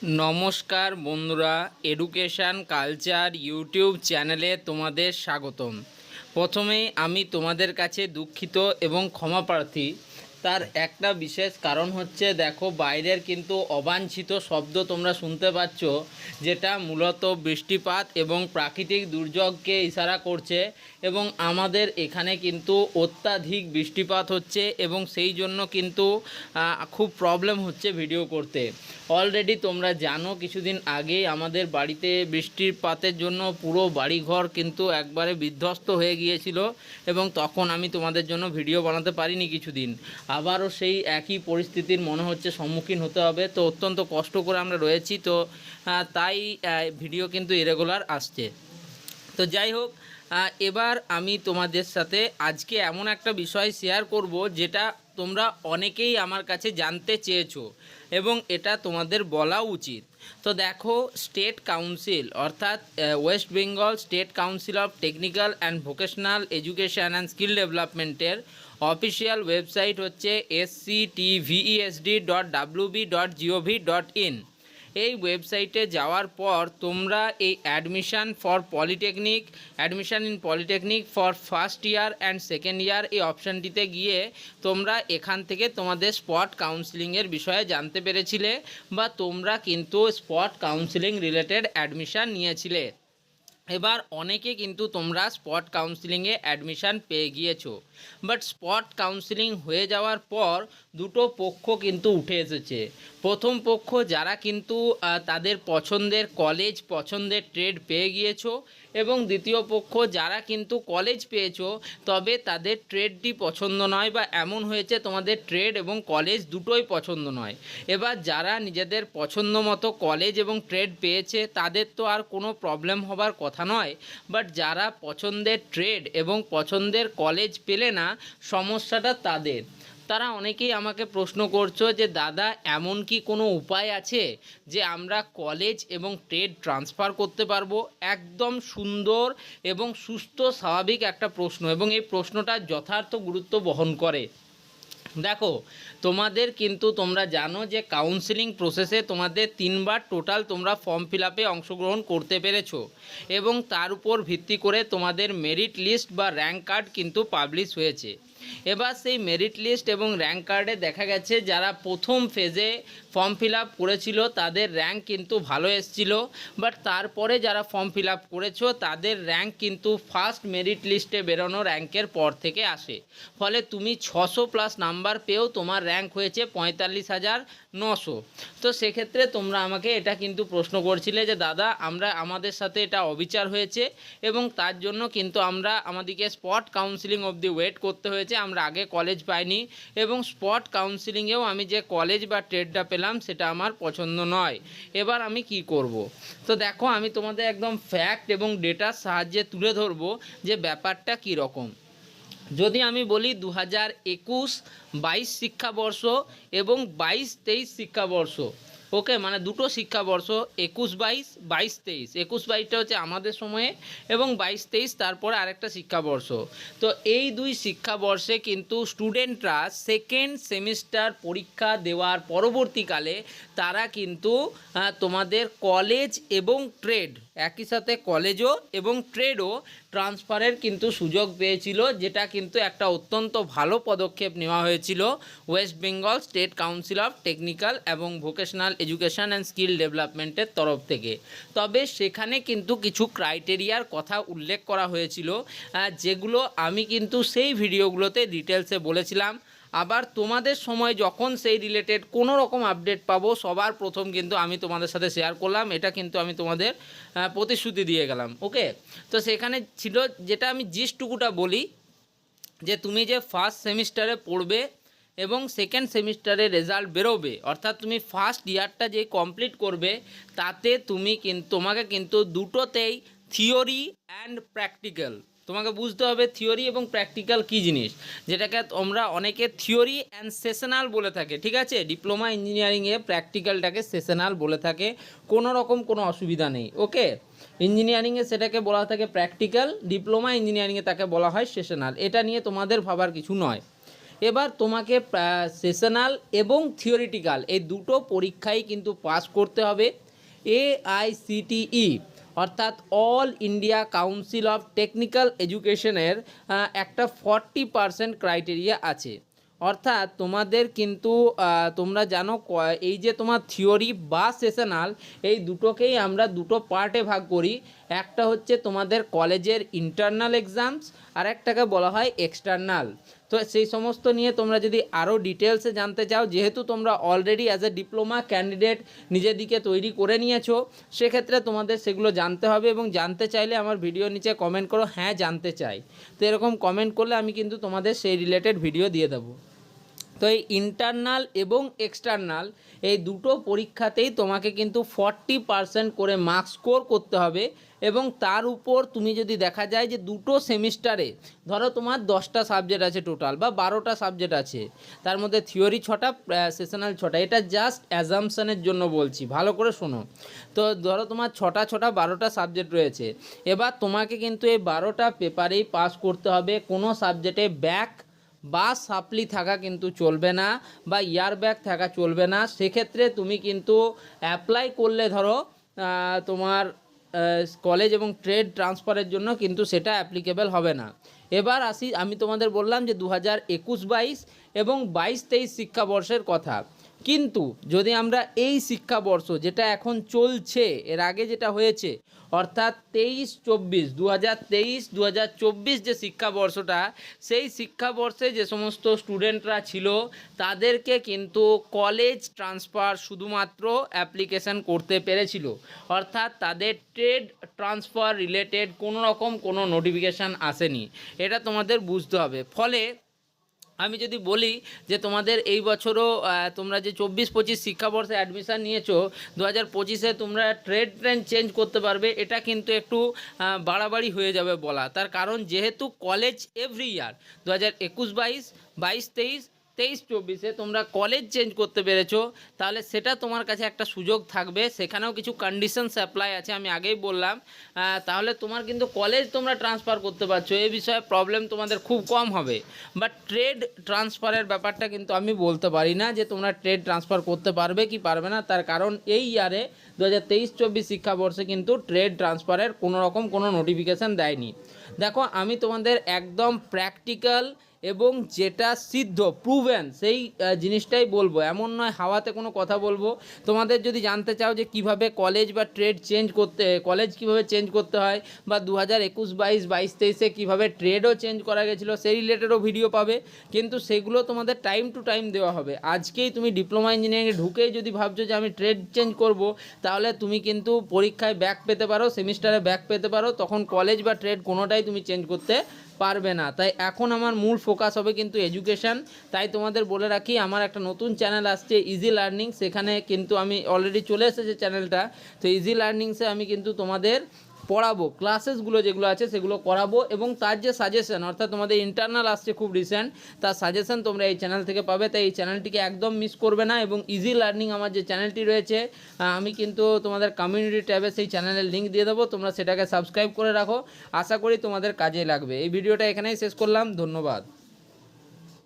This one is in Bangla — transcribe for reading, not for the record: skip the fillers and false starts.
নমস্কার বন্ধুরা, এডুকেশান কালচার ইউটিউব চ্যানেলে তোমাদের স্বাগতম। প্রথমেই আমি তোমাদের কাছে দুঃখিত এবং ক্ষমাপ্রার্থী। তার একটা বিশেষ কারণ হচ্ছে, দেখো বাইরের কিন্তু অবাঞ্ছিত শব্দ তোমরা শুনতে পাচ্ছ, যেটা মূলত বৃষ্টিপাত এবং প্রাকৃতিক দুর্যোগকে ইশারা করছে। এবং আমাদের এখানে কিন্তু অত্যাধিক বৃষ্টিপাত হচ্ছে এবং সেই জন্য কিন্তু খুব প্রবলেম হচ্ছে ভিডিও করতে। অলরেডি তোমরা জানো, কিছুদিন আগে আমাদের বাড়িতে বৃষ্টিপাতের জন্য পুরো বাড়িঘর কিন্তু একবারে বিধ্বস্ত হয়ে গিয়েছিল এবং তখন আমি তোমাদের জন্য ভিডিও বানাতে পারিনি কিছুদিন। আবারও সেই একই পরিস্থিতির মনে হচ্ছে সম্মুখীন হতে হবে। তো অত্যন্ত কষ্ট করে আমরা রয়েছি, তো তাই ভিডিও কিন্তু ইরেগুলার আসছে। তো যাই হোক, এবার আমি তোমাদের সাথে আজকে এমন একটা বিষয় শেয়ার করব যেটা তোমরা অনেকেই আমার কাছে জানতে চেয়েছো এবং এটা তোমাদের বলা উচিত। তো দেখো, স্টেট কাউন্সিল অর্থাৎ West Bengal state council of technical and vocational education and skill ডেভেলপমেন্টের অফিসিয়াল ওয়েবসাইট হচ্ছে sctvesd.wb.gov.in। এই ওয়েবসাইটে যাওয়ার পর তোমরা এই admission in polytechnic for first year and second year এই অপশানটিতে গিয়ে তোমরা এখান থেকে তোমাদের স্পট কাউন্সিলিংয়ের বিষয়ে জানতে পেরেছিলে বা তোমরা কিন্তু স্পট কাউন্সিলিং রিলেটেড অ্যাডমিশান নিয়েছিলে। এবার অনেকে কিন্তু তোমরা স্পট কাউন্সিলিংয়ে অ্যাডমিশান পেয়ে গিয়েছো, বাট স্পট কাউন্সিলিং হয়ে যাওয়ার পর দুটো পক্ষ কিন্তু উঠে এসেছে। প্রথম পক্ষ যারা কিন্তু তাদের পছন্দের কলেজ, পছন্দের ট্রেড পেয়ে গিয়েছো, এবং দ্বিতীয় পক্ষ যারা কিন্তু কলেজ পেয়েছো তবে তাদের ট্রেডটি পছন্দ নয়, বা এমন হয়েছে তোমাদের ট্রেড এবং কলেজ দুটোই পছন্দ নয়। এবার যারা নিজেদের পছন্দ মতো কলেজ এবং ট্রেড পেয়েছে তাদের তো আর কোনো প্রবলেম হবার কথা নয়, বাট যারা পছন্দের ট্রেড এবং পছন্দের কলেজ পেলে না, সমস্যাটা তাদের। তারা অনেকেই আমাকে প্রশ্ন করছো যে দাদা, এমন কি কোনো উপায় আছে যে আমরা কলেজ এবং ট্রেড ট্রান্সফার করতে পারবো? একদম সুন্দর এবং সুস্থ স্বাভাবিক একটা প্রশ্ন, এবং এই প্রশ্নটা যথার্থ গুরুত্ব বহন করে। দেখো, তোমাদের কিন্তু তোমরা জানো যে কাউন্সিলিং প্রসেসে তোমাদের 3বার টোটাল তোমরা ফর্ম ফিল আপে অংশগ্রহণ করতে পেরেছো, এবং তার উপর ভিত্তি করে তোমাদের মেরিট লিস্ট বা র্যাঙ্ক কার্ড কিন্তু পাবলিশ হয়েছে। এবার সেই মেরিট লিস্ট এবং র্যাঙ্ক কার্ডে দেখা গেছে যারা প্রথম ফেজে ফর্ম ফিল আপ করেছিল তাদের র্যাঙ্ক কিন্তু ভালো এসেছিলো, বাট তারপরে যারা ফর্ম ফিল আপ করেছো তাদের র্যাঙ্ক কিন্তু ফার্স্ট মেরিট লিস্টে বেরোনো র্যাঙ্কের পর থেকে আসে। ফলে তুমি 600+ নাম্বার পেয়েও তোমার র্যাঙ্ক হয়েছে 45,900। তো সেক্ষেত্রে তোমরা আমাকে এটা কিন্তু প্রশ্ন করছিলে যে দাদা, আমাদের সাথে এটা অবিচার হয়েছে এবং তার জন্য কিন্তু আমাদেরকে স্পট কাউন্সিলিং অবধি ওয়েট করতে হয়েছে, আমরা আগে কলেজ পাইনি, এবং স্পট কাউন্সিলিংয়েও আমি যে কলেজ বা ট্রেডটা পেলাম সেটা আমার পছন্দ নয়। এবার আমি কি করব? তো দেখো, আমি তোমাদের একদম ফ্যাক্ট এবং ডেটার সাহায্যে তুলে ধরবো যে ব্যাপারটা কী রকম। যদি আমি বলি 2021-22 শিক্ষাবর্ষ এবং 22-23 শিক্ষাবর্ষ, ওকে, মানে দুটো শিক্ষাবর্ষ, 21-22, 22-23। 21-22টা হচ্ছে আমাদের সময়ে এবং 22-23 তারপরে আরেকটা শিক্ষাবর্ষ। তো এই দুই শিক্ষাবর্ষে কিন্তু স্টুডেন্টরা সেকেন্ড সেমিস্টার পরীক্ষা দেওয়ার পরবর্তীকালে তারা কিন্তু তোমাদের কলেজ এবং ট্রেড, একই সাথে কলেজও এবং ট্রেডও ট্রান্সফারের কিন্তু সুযোগ পেয়েছিল, যেটা কিন্তু একটা অত্যন্ত ভালো পদক্ষেপ নেওয়া হয়েছিল West Bengal state council of technical এবং ভোকেশনাল এডুকেশান অ্যান্ড স্কিল ডেভেলপমেন্টের তরফ থেকে। তবে সেখানে কিন্তু কিছু ক্রাইটেরিয়ার কথা উল্লেখ করা হয়েছিল, যেগুলো আমি কিন্তু সেই ভিডিওগুলোতে ডিটেলসে বলেছিলাম। আবার তোমাদের সময় যখন সেই রিলেটেড কোনো রকম আপডেট পাবো সবার প্রথম কিন্তু আমি তোমাদের সাথে শেয়ার করলাম, এটা কিন্তু আমি তোমাদের প্রতিশ্রুতি দিয়ে গেলাম। ওকে, তো সেখানে ছিল, যেটা আমি জিস্টুকুটা বলি, যে তুমি যে ফার্স্ট সেমিস্টারে পড়বে এবং সেকেন্ড সেমিস্টারে রেজাল্ট বেরোবে, অর্থাৎ তুমি ফার্স্ট ইয়ারটা যে কমপ্লিট করবে তাতে তোমাকে কিন্তু দুটোতেই থিওরি অ্যান্ড প্র্যাকটিক্যাল, তোমাকে বুঝতে হবে থিওরি এবং প্র্যাকটিক্যাল কী জিনিস, যেটাকে আমরা অনেকে থিওরি অ্যান্ড সেশনাল বলে থাকে। ঠিক আছে, ডিপ্লোমা ইঞ্জিনিয়ারিংয়ে প্র্যাকটিক্যালটাকে সেশনাল বলে থাকে, কোনো রকম কোনো অসুবিধা নেই। ওকে, ইঞ্জিনিয়ারিংয়ে সেটাকে বলা থাকে প্র্যাকটিক্যাল, ডিপ্লোমা ইঞ্জিনিয়ারিংয়ে তাকে বলা হয় সেশনাল। এটা নিয়ে তোমাদের ভাবার কিছু নয়। এবার তোমাকে সেশনাল এবং থিওরিটিক্যাল এই দুটো পরীক্ষাই কিন্তু পাস করতে হবে। AICTE অর্থাৎ all India council of technical এডুকেশনের একটা 40% ক্রাইটেরিয়া আছে। অর্থাৎ তোমাদের কিন্তু তোমরা জানো এই যে তোমার থিওরি বা সেশনাল এই দুটোকেই আমরা দুটো পার্টে ভাগ করি। একটা হচ্ছে তোমাদের কলেজের ইন্টারনাল এক্সামস আর একটাকে বলা হয় এক্সটার্নাল। তো সেই সমস্ত নিয়ে তোমরা যদি আরও ডিটেলসে জানতে চাও, যেহেতু তোমরা already as a diploma candidate নিজেদিকে তৈরি করে নিয়েছো, সেক্ষেত্রে তোমাদের সেগুলো জানতে হবে এবং জানতে চাইলে আমার ভিডিও নিচে কমেন্ট করো হ্যাঁ জানতে চাই। তো এরকম কমেন্ট করলে আমি কিন্তু তোমাদের সেই রিলেটেড ভিডিও দিয়ে দেবো। তো এই ইন্টারনাল এবং এক্সটার্নাল এই দুটো পরীক্ষাতেই তোমাকে কিন্তু 40% করে মার্কস স্কোর করতে হবে এবং তার উপর তুমি যদি দেখা যায় যে দুটো সেমিস্টারে ধরো তোমার 10টা সাবজেক্ট আছে টোটাল বা 12টা সাবজেক্ট আছে, তার মধ্যে থিওরি 6টা সেশনাল 6টা, এটা জাস্ট অ্যাজাম্পশনের জন্য বলছি, ভালো করে শোনো। তো ধরো তোমার 12টা সাবজেক্ট রয়েছে, এবার তোমাকে কিন্তু এই 12টা পেপারেই পাস করতে হবে। কোনো সাবজেক্টে ব্যাক বা সাপ্লি থাকা কিন্তু চলবে না বা ইয়ার ব্যাক থাকা চলবে না। সেক্ষেত্রে তুমি কিন্তু অ্যাপ্লাই করলে ধরো তোমার কলেজ এবং ট্রেড ট্রান্সফারের জন্য কিন্তু সেটা অ্যাপ্লিকেবল হবে না। এবার আসি, আমি তোমাদের বললাম যে 2021-22 এবং 22-23 শিক্ষাবর্ষের কথা। কিন্তু যদি আমরা এই শিক্ষাবর্ষ যেটা এখন চলছে, এর আগে যেটা হয়েছে অর্থাৎ 23-24 2023-2024 যে শিক্ষাবর্ষটা, সেই শিক্ষাবর্ষে যে সমস্ত স্টুডেন্টরা ছিল তাদেরকে কিন্তু কলেজ ট্রান্সফার শুধুমাত্র অ্যাপ্লিকেশান করতে পেরেছিল, অর্থাৎ তাদের ট্রেড ট্রান্সফার রিলেটেড কোনো রকম কোনো নোটিফিকেশান আসেনি। এটা তোমাদের বুঝতে হবে। ফলে আমি যদি বলি যে তোমাদের এই বছরও তোমরা যে 24-25 শিক্ষাবর্ষে অ্যাডমিশান নিয়েছো, 2025-এ তোমরা ট্রেড চেঞ্জ করতে পারবে, এটা কিন্তু একটু বাড়াবাড়ি হয়ে যাবে বলা। তার কারণ যেহেতু কলেজ এভরি ইয়ার 2021-22, 22-23, 23-24-এ তোমরা কলেজ চেঞ্জ করতে পেরেছো, তাহলে সেটা তোমার কাছে একটা সুযোগ থাকবে। সেখানেও কিছু কন্ডিশনস অ্যাপ্লাই আছে, আমি আগেই বললাম। তাহলে তোমার কিন্তু কলেজ তোমরা ট্রান্সফার করতে পারছো, এই বিষয়ে প্রবলেম তোমাদের খুব কম হবে। বাট ট্রেড ট্রান্সফারের ব্যাপারটা কিন্তু আমি বলতে পারি না যে তোমরা ট্রেড ট্রান্সফার করতে পারবে কি পারবে না। তার কারণ এই ইয়ারে 2023-24 শিক্ষাবর্ষে কিন্তু ট্রেড ট্রান্সফারের কোনো রকম কোনো নোটিফিকেশান দেয়নি। দেখো, আমি তোমাদের একদম প্র্যাকটিক্যাল এবং যেটা সিদ্ধ প্রুভেন সেই জিনিসটাই বলবো, এমন নয় হাওয়াতে কোনো কথা বলবো। তোমাদের যদি জানতে চাও যে কিভাবে কলেজ বা ট্রেড চেঞ্জ করতে, কলেজ কিভাবে চেঞ্জ করতে হয় বা 2021-22, 22-23-এ কীভাবে ট্রেডও চেঞ্জ করা গেছিলো সেই রিলেটেডও ভিডিও পাবে, কিন্তু সেগুলো তোমাদের টাইম টু টাইম দেওয়া হবে। আজকেই তুমি ডিপ্লোমা ইঞ্জিনিয়ারিংয়ে ঢুকেই যদি ভাবছো যে আমি ট্রেড চেঞ্জ করব, তাহলে তুমি কিন্তু পরীক্ষায় ব্যাক পেতে পারো, সেমিস্টারে ব্যাক পেতে পারো, তখন কলেজ বা ট্রেড কোনোটাই তুমি চেঞ্জ করতে পারবে না। তাই এখন আমার মূল ফোকাস হবে কিন্তু এডুকেশান। তাই তোমাদের বলে রাখি, আমার একটা নতুন চ্যানেল আসছে ইজি লার্নিং, সেখানে কিন্তু আমি অলরেডি চলে এসেছে চ্যানেলটা। তো ইজি লার্নিংসে আমি কিন্তু তোমাদের পড়াবো, ক্লাসেসগুলো যেগুলো আছে সেগুলো করাবো এবং তার যে সাজেশন, অর্থাৎ তোমাদের ইন্টারনাল আসছে খুব রিসেন্ট, তার সাজেশন তোমরা এই চ্যানেল থেকে পাবে। তাই এই চ্যানেলটিকে একদম মিস করবে না। এবং ইজি লার্নিং আমার যে চ্যানেলটি রয়েছে, আমি কিন্তু তোমাদের কমিউনিটি ট্যাবে সেই চ্যানেলের লিঙ্ক দিয়ে দেবো, তোমরা সেটাকে সাবস্ক্রাইব করে রাখো। আশা করি তোমাদের কাজে লাগবে। এই ভিডিওটা এখানেই শেষ করলাম, ধন্যবাদ।